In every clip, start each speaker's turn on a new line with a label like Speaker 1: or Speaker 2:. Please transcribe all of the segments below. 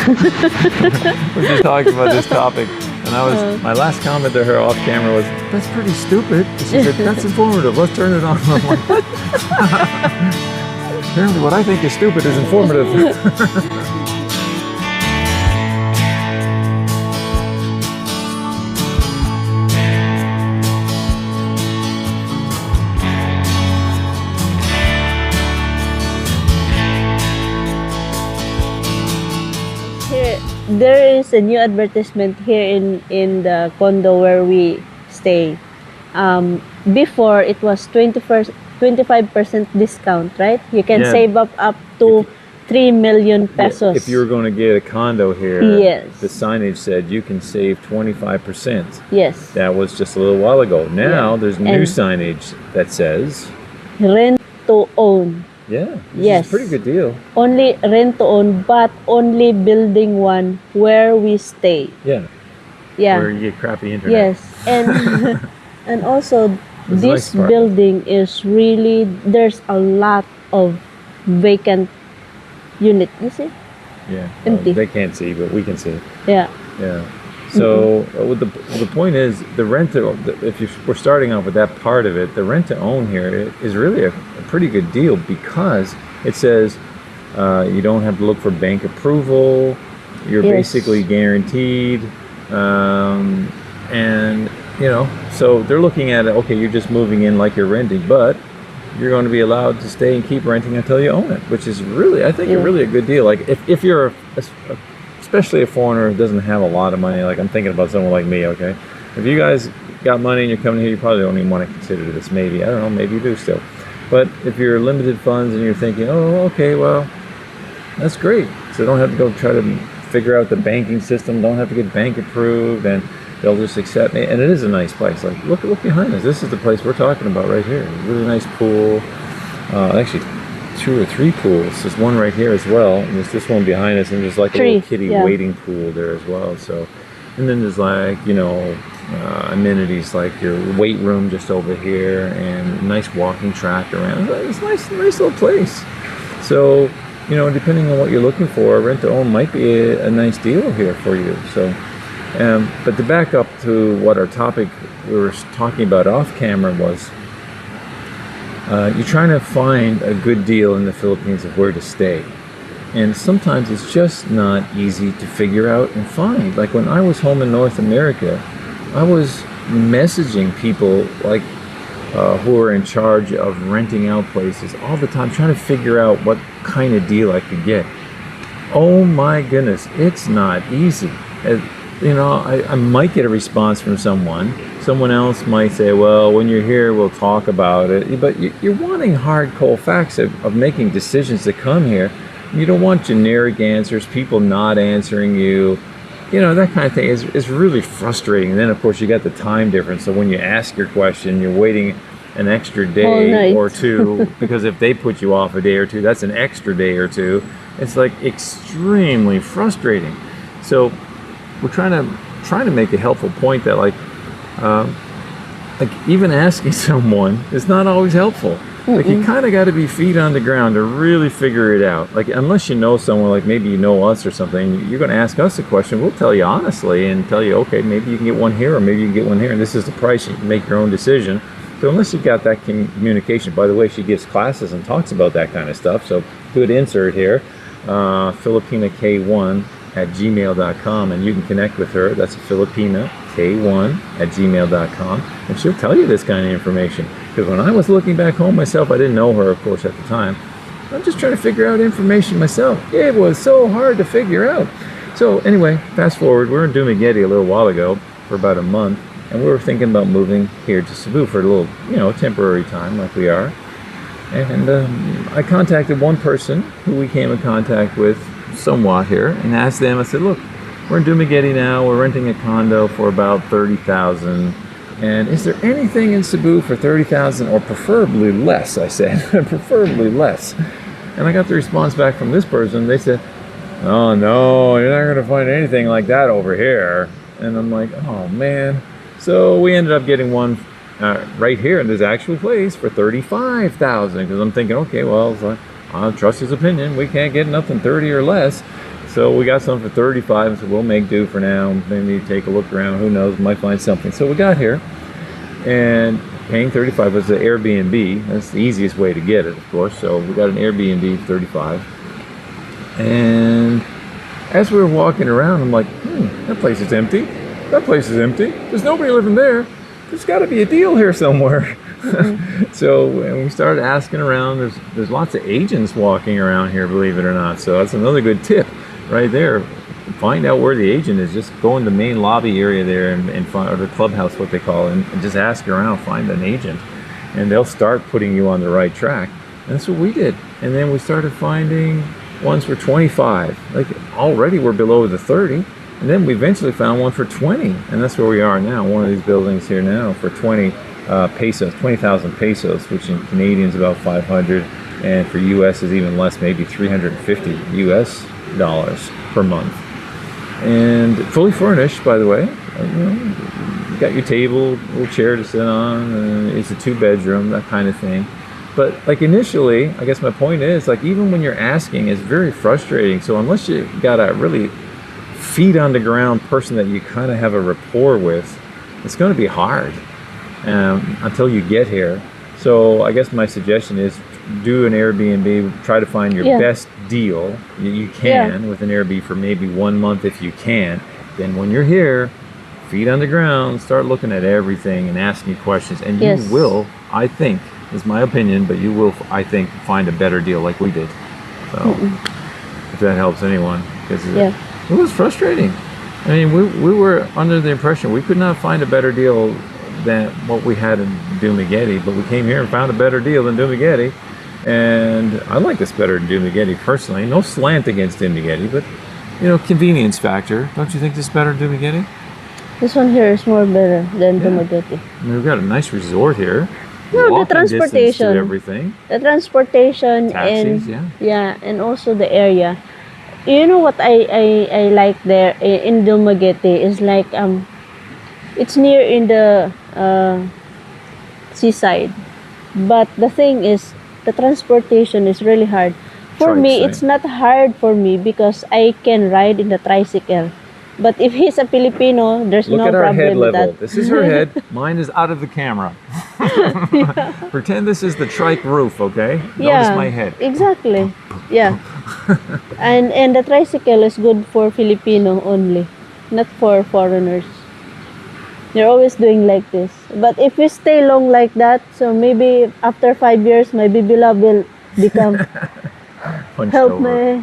Speaker 1: We're just talking about this topic, and my last comment to her off camera was, "That's pretty stupid." She said, "That's informative. Let's turn it on." I'm like, "What?" Apparently, what I think is stupid is informative.
Speaker 2: There is a new advertisement here in the condo where we stay. Before it was 25% discount, right? You can save up to 3 million pesos.
Speaker 1: Yeah, if you were going to get a condo here,
Speaker 2: yes,
Speaker 1: the signage said you can save 25%.
Speaker 2: Yes.
Speaker 1: That was just a little while ago. Now there's new signage that says
Speaker 2: rent to own.
Speaker 1: Yeah, this is a pretty good deal.
Speaker 2: Only rent to own, but only building 1 where we stay.
Speaker 1: Yeah.
Speaker 2: Yeah.
Speaker 1: Where you get crappy internet.
Speaker 2: Yes, and and also this building is really, there's a lot of vacant unit. You see?
Speaker 1: Yeah.
Speaker 2: Empty.
Speaker 1: They can't see, but we can see.
Speaker 2: Yeah.
Speaker 1: Yeah. So the point is, the rent to, if we're starting off with that part of it, the rent to own here is really a pretty good deal, because it says you don't have to look for bank approval. You're basically guaranteed, and you know, so they're looking at it. Okay, you're just moving in like you're renting, but you're going to be allowed to stay and keep renting until you own it, which is really, I think, really a good deal. Like if you're especially a foreigner who doesn't have a lot of money, like I'm thinking about someone like me, okay? If you guys got money and you're coming here, you probably don't even want to consider this. Maybe, I don't know, maybe you do still. But if you're limited funds and you're thinking, oh, okay, well, that's great. So don't have to go try to figure out the banking system, don't have to get bank approved, and they'll just accept me. And it is a nice place. Like, look behind us. This is the place we're talking about right here. Really nice pool. Actually, 2 or 3 pools. There's one right here as well, and there's this one behind us, and there's like a little kiddie wading pool there as well. So, and then there's like, you know, amenities like your weight room just over here, and a nice walking track around. It's a nice little place. So, you know, depending on what you're looking for, rent to own might be a nice deal here for you. So, but to back up to what our topic we were talking about off camera was, you're trying to find a good deal in the Philippines of where to stay. And sometimes it's just not easy to figure out and find. Like when I was home in North America, I was messaging people like who were in charge of renting out places all the time, trying to figure out what kind of deal I could get. Oh my goodness, it's not easy. You know, I might get a response from someone. Someone else might say, well, when you're here, we'll talk about it. But you're wanting hard, cold facts of making decisions to come here. You don't want generic answers, people not answering you. You know, that kind of thing is really frustrating. And then, of course, you got the time difference. So when you ask your question, you're waiting an extra day or two, because if they put you off a day or two, that's an extra day or two. It's like extremely frustrating. So we're trying to make a helpful point that like even asking someone is not always helpful. Like you kind of got to be feet on the ground to really figure it out. Like unless you know someone, like maybe you know us or something, you're going to ask us a question. We'll tell you honestly and tell you, okay, maybe you can get one here or maybe you can get one here, and this is the price. You can make your own decision. So unless you've got that communication, by the way, she gives classes and talks about that kind of stuff. So good insert here, filipinak1@gmail.com, and you can connect with her. That's filipinak1@gmail.com, and she'll tell you this kind of information. Because when I was looking back home myself, I didn't know her, of course, at the time. I'm just trying to figure out information myself. It was so hard to figure out. So anyway, fast forward, we were in Dumaguete a little while ago for about a month, and we were thinking about moving here to Cebu for a little, you know, temporary time like we are. And I contacted one person who we came in contact with somewhat here and asked them, I said, look, we're in Dumaguete now, we're renting a condo for about $30,000. And is there anything in Cebu for $30,000 or preferably less? I said, preferably less. And I got the response back from this person. They said, oh no, you're not going to find anything like that over here. And I'm like, oh man. So we ended up getting one right here in this actual place for $35,000, because I'm thinking, okay, well, I'll trust his opinion. We can't get nothing 30 or less. So we got some for 35, and so we'll make do for now. Maybe take a look around. Who knows? Might find something. So we got here, and paying 35 was the Airbnb. That's the easiest way to get it, of course. So we got an Airbnb for 35. And as we were walking around, I'm like, that place is empty. That place is empty. There's nobody living there. There's got to be a deal here somewhere. So when we started asking around, there's lots of agents walking around here, believe it or not. So that's another good tip right there. Find out where the agent is. Just go in the main lobby area there and find, or the clubhouse, what they call it, and just ask around, find an agent, and they'll start putting you on the right track. And that's what we did. And then we started finding ones for 25. Like already we're below the 30. And then we eventually found one for 20. And that's where we are now. One of these buildings here now for 20 pesos, 20,000 pesos, which in Canadian is about 500. And for US is even less, maybe 350 US dollars per month. And fully furnished, by the way. You got your table, little chair to sit on. It's a 2-bedroom, that kind of thing. But like initially, I guess my point is, like even when you're asking, it's very frustrating. So unless you got a really feet on the ground person that you kind of have a rapport with, it's going to be hard until you get here. So I guess my suggestion is do an Airbnb, try to find your best deal you can with an Airbnb for maybe 1 month if you can. Then when you're here, feet on the ground, start looking at everything and asking questions, and you will, I think, is my opinion, but you will, I think, find a better deal like we did. So if that helps anyone, because it was frustrating. I mean, we were under the impression we could not find a better deal than what we had in Dumaguete, but we came here and found a better deal than Dumaguete. And I like this better than Dumaguete personally. No slant against Dumaguete, but convenience factor. Don't you think this is better than Dumaguete?
Speaker 2: This one here is more better than Dumaguete.
Speaker 1: I mean, we've got a nice resort here.
Speaker 2: No, the transportation,
Speaker 1: to everything.
Speaker 2: The transportation,
Speaker 1: taxis,
Speaker 2: and also the area. You know what I like there in Dumaguete is like it's near in the seaside, but the thing is the transportation is really hard. For me, it's not hard for me because I can ride in the tricycle. But if he's a Filipino, there's no problem with that. Look at her head level.
Speaker 1: This is her head. Mine is out of the camera. Pretend this is the trike roof, okay? Notice my head.
Speaker 2: Exactly. Yeah. and the tricycle is good for Filipino only, not for foreigners. They're always doing like this. But if we stay long like that, so maybe after 5 years, my baby love will become help me.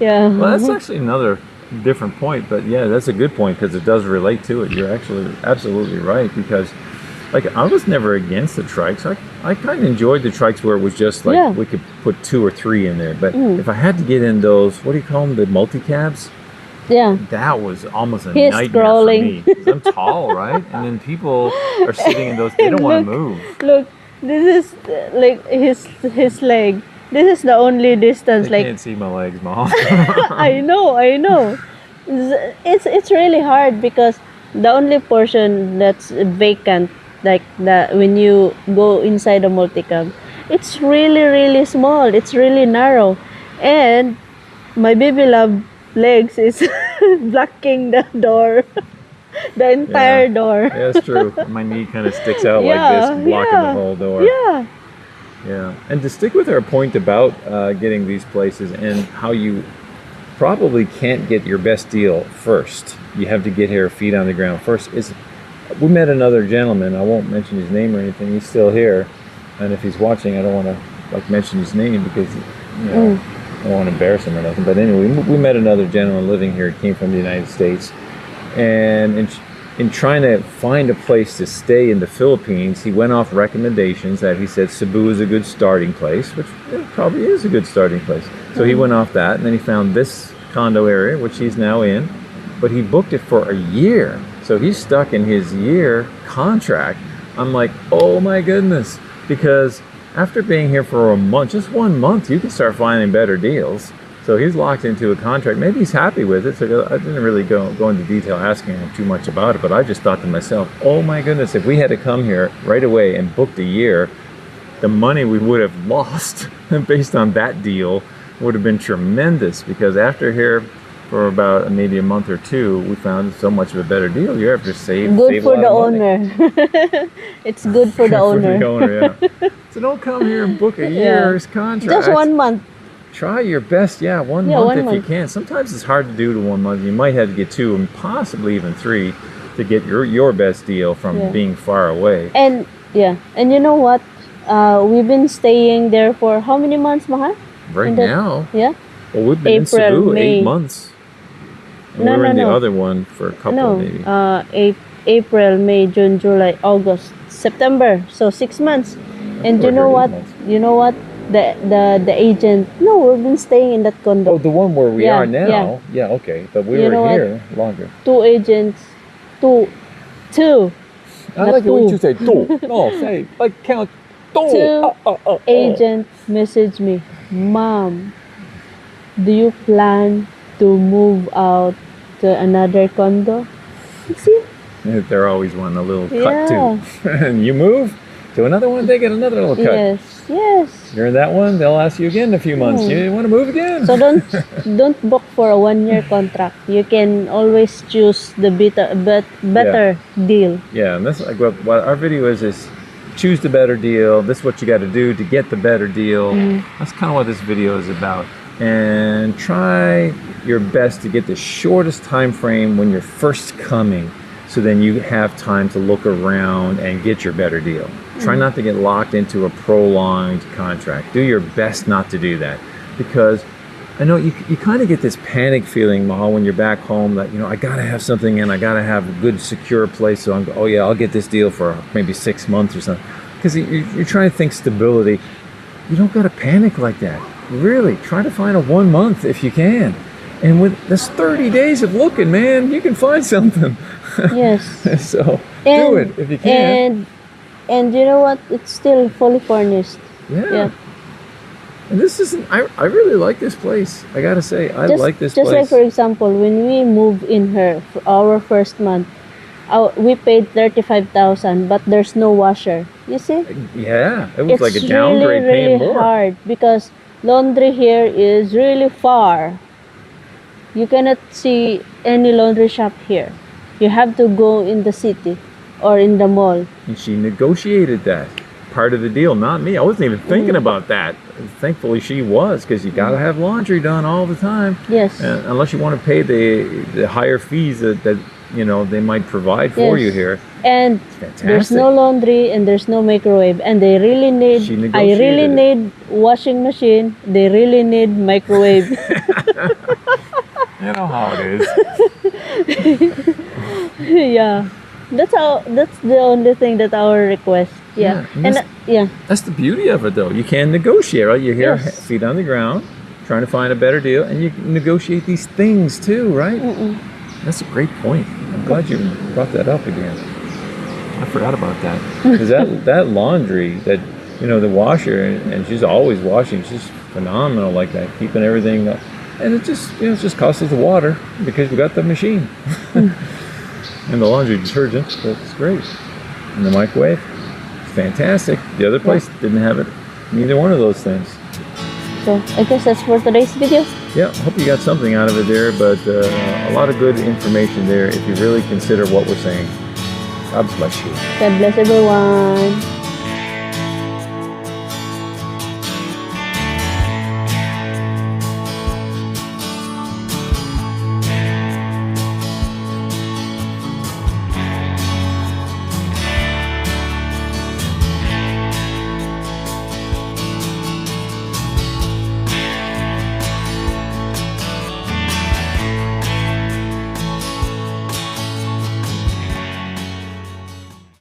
Speaker 2: Yeah.
Speaker 1: Well, that's actually another different point, but yeah, that's a good point because it does relate to it. You're actually absolutely right, because like I was never against the trikes. I kind of enjoyed the trikes where it was just like we could put 2 or 3 in there, but if I had to get in those, what do you call them, the multi-cabs?
Speaker 2: Yeah,
Speaker 1: that was almost a nightmare for me because I'm tall, right? And then people are sitting in those, they don't want to move.
Speaker 2: Look, this is like his leg. This is the only distance.
Speaker 1: They can't see my legs, Mom.
Speaker 2: I know. It's really hard because the only portion that's vacant, like when you go inside the multicam, it's really small. It's really narrow, and my baby love legs is blocking the door, the entire door.
Speaker 1: Yeah, that's true. My knee kind of sticks out like this, blocking the whole door. Yeah, and to stick with our point about getting these places and how you probably can't get your best deal first. You have to get here, feet on the ground first. We met another gentleman. I won't mention his name or anything. He's still here, and if he's watching, I don't want to mention his name because I don't want to embarrass him or nothing. But anyway, we met another gentleman living here. He came from the United States, and in trying to find a place to stay in the Philippines, he went off recommendations that he said Cebu is a good starting place, which probably is a good starting place. So he went off that, and then he found this condo area, which he's now in, but he booked it for a year. So he's stuck in his year contract. I'm like, oh my goodness, because after being here for a month, just 1 month, you can start finding better deals. So he's locked into a contract. Maybe he's happy with it. So I didn't really go into detail asking him too much about it, but I just thought to myself, oh my goodness, if we had to come here right away and booked a year, the money we would have lost based on that deal would have been tremendous, because after here, for about maybe a month or two, we found so much of a better deal. You have to save
Speaker 2: Good
Speaker 1: save a
Speaker 2: for
Speaker 1: lot
Speaker 2: the
Speaker 1: of money.
Speaker 2: owner. It's good for the
Speaker 1: For
Speaker 2: owner.
Speaker 1: the owner, yeah. So don't come here and book a
Speaker 2: Yeah.
Speaker 1: year's contract.
Speaker 2: Just 1 month.
Speaker 1: Try your best, yeah, one
Speaker 2: Yeah,
Speaker 1: month
Speaker 2: 1
Speaker 1: if you
Speaker 2: month.
Speaker 1: can. Sometimes it's hard to do to 1 month. You might have to get 2 and possibly even 3 to get your best deal from
Speaker 2: Yeah.
Speaker 1: being far away.
Speaker 2: And yeah, and you know what? We've been staying there for how many months, Mahal?
Speaker 1: Right
Speaker 2: And that-
Speaker 1: now,
Speaker 2: Yeah.
Speaker 1: well, we've been
Speaker 2: April,
Speaker 1: in Cebu
Speaker 2: May.
Speaker 1: 8 months. And
Speaker 2: No,
Speaker 1: we were in
Speaker 2: no,
Speaker 1: the
Speaker 2: no.
Speaker 1: other one for a couple,
Speaker 2: No,
Speaker 1: maybe.
Speaker 2: April, May, June, July, August, September. So 6 months. And
Speaker 1: Or
Speaker 2: you know
Speaker 1: 8
Speaker 2: what?
Speaker 1: months.
Speaker 2: You know what? The agent. No, we've been staying in that condo.
Speaker 1: Oh, the one where we
Speaker 2: Yeah,
Speaker 1: are now. Yeah. Okay, but we
Speaker 2: You
Speaker 1: were
Speaker 2: know what?
Speaker 1: here longer.
Speaker 2: 2 agents, two.
Speaker 1: I
Speaker 2: Not
Speaker 1: like it when you
Speaker 2: two.
Speaker 1: say two. No, say like count two.
Speaker 2: Two agent message me, Mom, do you plan to move out to another condo? You see?
Speaker 1: They're always wanting a little
Speaker 2: Yeah.
Speaker 1: cut too. And you move to another one, they get another little cut.
Speaker 2: Yes.
Speaker 1: You're in that one, they'll ask you again in a few months.
Speaker 2: Mm.
Speaker 1: You want to move again?
Speaker 2: So don't book for a 1-year contract. You can always choose the better deal.
Speaker 1: Yeah, and that's like what our video is choose the better deal. This is what you got to do to get the better deal. That's kind of what this video is about. And try your best to get the shortest time frame when you're first coming, so then you have time to look around and get your better deal. Try not to get locked into a prolonged contract. Do your best not to do that, because I know you kind of get this panic feeling, Mahal, when you're back home that, I got to have something and I got to have a good, secure place. So I'll get this deal for maybe 6 months or something. Because you're trying to think stability. You don't got to panic like that. Really, try to find a 1 month if you can. And with this 30 days of looking, man, you can find something.
Speaker 2: Yes.
Speaker 1: So do it if you can.
Speaker 2: And you know what? It's still fully furnished.
Speaker 1: Yeah. And this isn't. I really like this place. I gotta say, I like this
Speaker 2: Just like
Speaker 1: place.
Speaker 2: for example, when we moved in here for our first month, we paid 35,000, but there's no washer. You see?
Speaker 1: Yeah, it was
Speaker 2: It's
Speaker 1: like a downgrade
Speaker 2: really,
Speaker 1: paying
Speaker 2: really
Speaker 1: more.
Speaker 2: hard because laundry here is really far. You cannot see any laundry shop here. You have to go in the city or in the mall.
Speaker 1: And she negotiated that part of the deal, not me. I wasn't even thinking about that. Thankfully, she was, because you gotta have laundry done all the time.
Speaker 2: Yes.
Speaker 1: Unless you want to pay the higher fees that they might provide for
Speaker 2: Yes.
Speaker 1: you here.
Speaker 2: And
Speaker 1: Fantastic.
Speaker 2: there's no laundry and there's no microwave, and they really need.
Speaker 1: She
Speaker 2: I really
Speaker 1: negotiated
Speaker 2: need washing machine. They really need microwave.
Speaker 1: You know how it is.
Speaker 2: Yeah, that's the only thing that our request. Yeah,
Speaker 1: Yeah, and
Speaker 2: and yeah,
Speaker 1: That's the beauty of it, though. You can negotiate, right? You're here,
Speaker 2: Yes.
Speaker 1: feet on the ground, trying to find a better deal, and you can negotiate these things too, right? That's a great point. I'm glad you brought that up again. I forgot about that. Because that laundry, the washer, and she's always washing. She's phenomenal like that, keeping everything up. And it just costs us the water because we got the machine. And the laundry detergent, that's great. And the microwave, fantastic. The other place didn't have it. Neither one of those things.
Speaker 2: so I guess that's for today's video.
Speaker 1: Yeah, I hope you got something out of it there, but a lot of good information there if you really consider what we're saying. God bless you.
Speaker 2: God bless everyone.